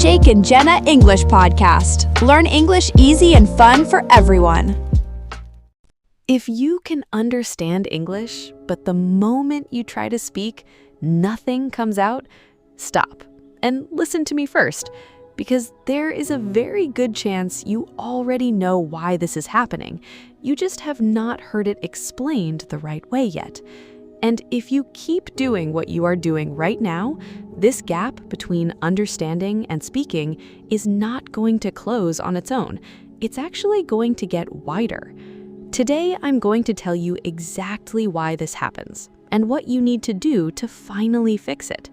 Jake and Jenna English Podcast. Learn English easy and fun for everyone. If you can understand English, but the moment you try to speak, nothing comes out, stop and listen to me first, because there is a very good chance you already know why this is happening. You just have not heard it explained the right way yet. And if you keep doing what you are doing right now, this gap between understanding and speaking is not going to close on its own. It's actually going to get wider. Today, I'm going to tell you exactly why this happens and what you need to do to finally fix it.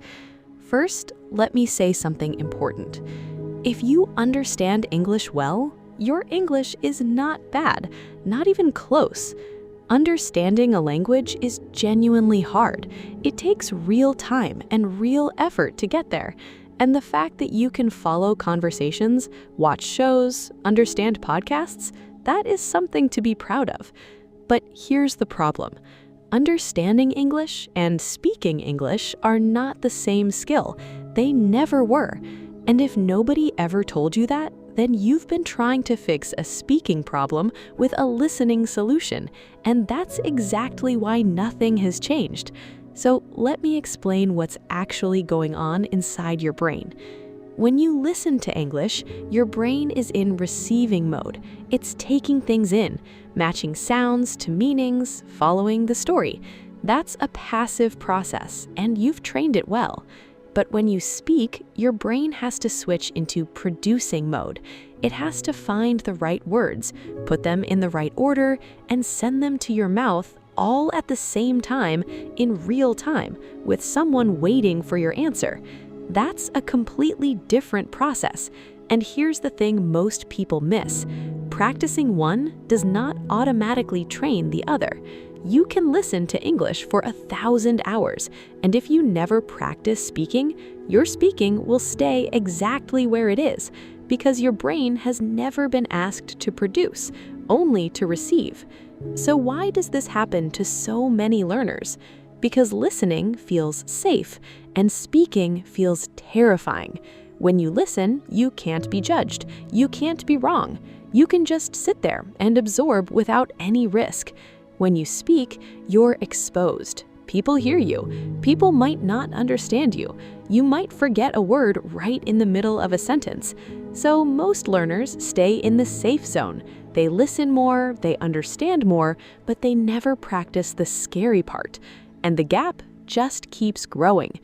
First, let me say something important. If you understand English well, your English is not bad, not even close. Understanding a language is genuinely hard. It takes real time and real effort to get there. And the fact that you can follow conversations, watch shows, understand podcasts, that is something to be proud of. But here's the problem. Understanding English and speaking English are not the same skill. They never were. And if nobody ever told you that, then you've been trying to fix a speaking problem with a listening solution, and that's exactly why nothing has changed. So let me explain what's actually going on inside your brain. When you listen to English, your brain is in receiving mode. It's taking things in, matching sounds to meanings, following the story. That's a passive process, and you've trained it well. But when you speak, your brain has to switch into producing mode. It has to find the right words, put them in the right order, and send them to your mouth all at the same time in real time, with someone waiting for your answer. That's a completely different process. And here's the thing most people miss. Practicing one does not automatically train the other. You can listen to English for 1,000 hours, and if you never practice speaking, your speaking will stay exactly where it is, because your brain has never been asked to produce, only to receive. So why does this happen to so many learners? Because listening feels safe, and speaking feels terrifying. When you listen, you can't be judged. You can't be wrong. You can just sit there and absorb without any risk. When you speak, you're exposed. People hear you. People might not understand you. You might forget a word right in the middle of a sentence. So most learners stay in the safe zone. They listen more, they understand more, but they never practice the scary part. And the gap just keeps growing.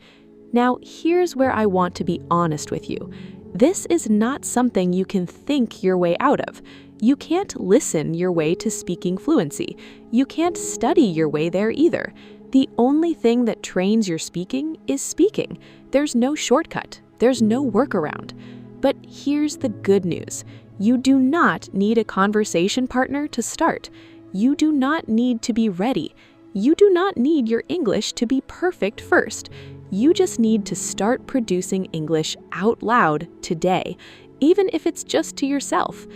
Now, here's where I want to be honest with you. This is not something you can think your way out of. You can't listen your way to speaking fluency. You can't study your way there either. The only thing that trains your speaking is speaking. There's no shortcut. There's no workaround. But here's the good news. You do not need a conversation partner to start. You do not need to be ready. You do not need your English to be perfect first. You just need to start producing English out loud today, even if it's just to yourself.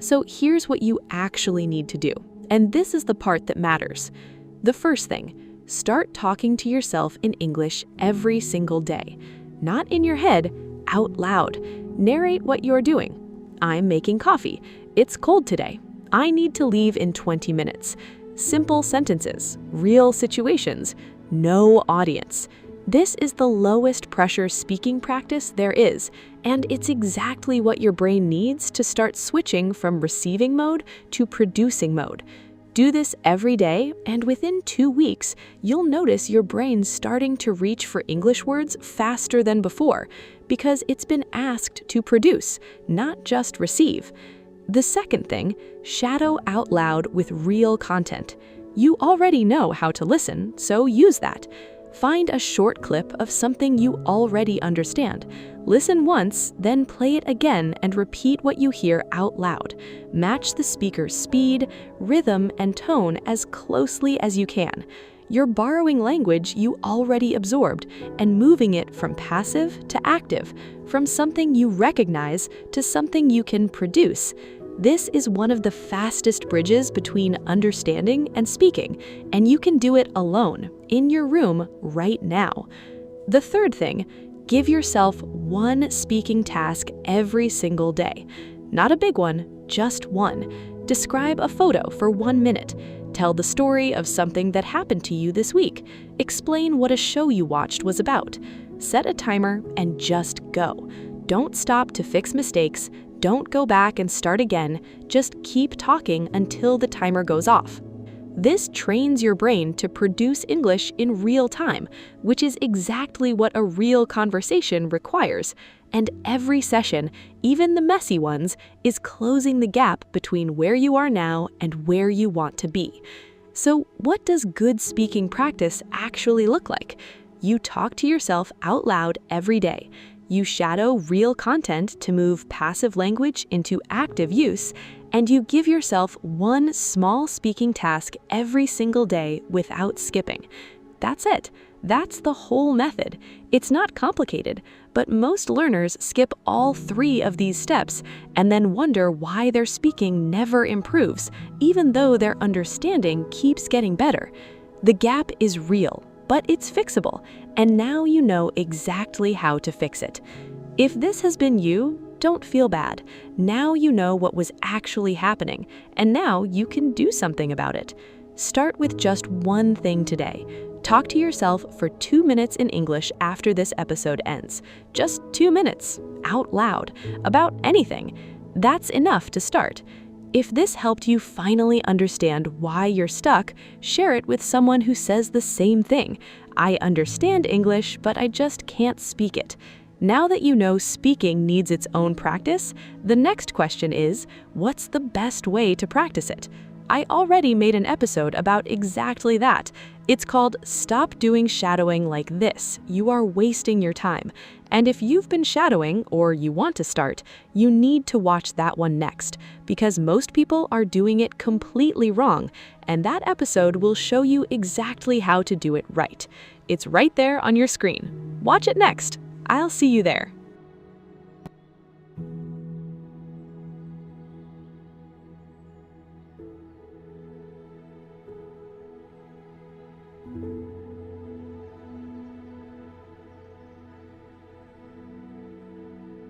So here's what you actually need to do, and this is the part that matters. The first thing, start talking to yourself in English every single day. Not in your head, out loud. Narrate what you're doing. I'm making coffee. It's cold today. I need to leave in 20 minutes. Simple sentences, real situations, no audience. This is the lowest pressure speaking practice there is, and it's exactly what your brain needs to start switching from receiving mode to producing mode. Do this every day, and within 2 weeks, you'll notice your brain starting to reach for English words faster than before, because it's been asked to produce, not just receive. The second thing, shadow out loud with real content. You already know how to listen, so use that. Find a short clip of something you already understand. Listen once, then play it again and repeat what you hear out loud. Match the speaker's speed, rhythm, and tone as closely as you can. You're borrowing language you already absorbed and moving it from passive to active, from something you recognize to something you can produce. This is one of the fastest bridges between understanding and speaking, and you can do it alone, in your room, right now. The third thing, Give yourself one speaking task every single day. Not a big one, just one. Describe a photo for 1 minute. Tell the story of something that happened to you this week. Explain what a show you watched was about. Set a timer and just go. Don't stop to fix mistakes. Don't go back and start again. Just keep talking until the timer goes off. This trains your brain to produce English in real time, which is exactly what a real conversation requires. And every session, even the messy ones, is closing the gap between where you are now and where you want to be. So, what does good speaking practice actually look like? You talk to yourself out loud every day. You shadow real content to move passive language into active use, and you give yourself one small speaking task every single day without skipping. That's it. That's the whole method. It's not complicated, but most learners skip all 3 of these steps and then wonder why their speaking never improves, even though their understanding keeps getting better. The gap is real, but it's fixable, and now you know exactly how to fix it. If this has been you, don't feel bad. Now you know what was actually happening, and now you can do something about it. Start with just one thing today. Talk to yourself for 2 minutes in English after this episode ends. Just 2 minutes, out loud, about anything. That's enough to start. If this helped you finally understand why you're stuck, share it with someone who says the same thing. I understand English, but I just can't speak it. Now that you know speaking needs its own practice, the next question is, what's the best way to practice it? I already made an episode about exactly that. It's called Stop Doing Shadowing Like This. You are wasting your time. And if you've been shadowing, or you want to start, you need to watch that one next, because most people are doing it completely wrong, and that episode will show you exactly how to do it right. It's right there on your screen. Watch it next. I'll see you there.